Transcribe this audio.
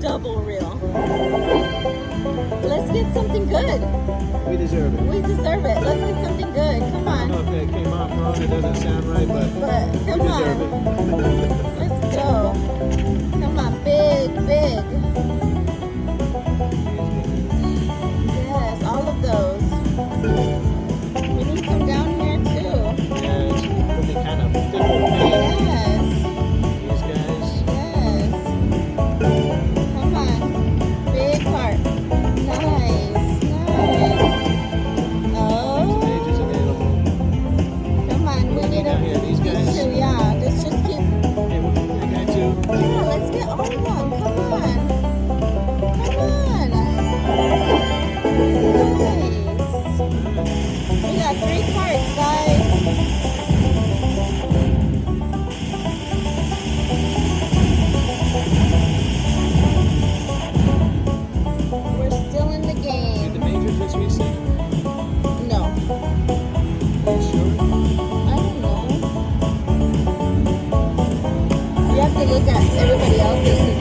double reel. Let's get something good. We deserve it. We deserve it. Let's get something good. Come I on. don't know if that came out wrong. It doesn't sound right, but Come we deserve on. it. Let's go. Come on. Big, big. Yes, all of those. We need some down here too. Yeah, it's looking kind of thick with paint. Yes. These guys. Yes. Come on. Big part. Nice. Nice. Oh. Pages available. Come on. We need Down here, these guys. two. Yeah. Let's just keep. Hey, that guy too. Yeah. Let's get all of them. Come on. Come on. Nice. We got 3 carts, guys. We're still in the Did game. the majors this week say? No. Are you sure? I don't know. You have to look at everybody else's.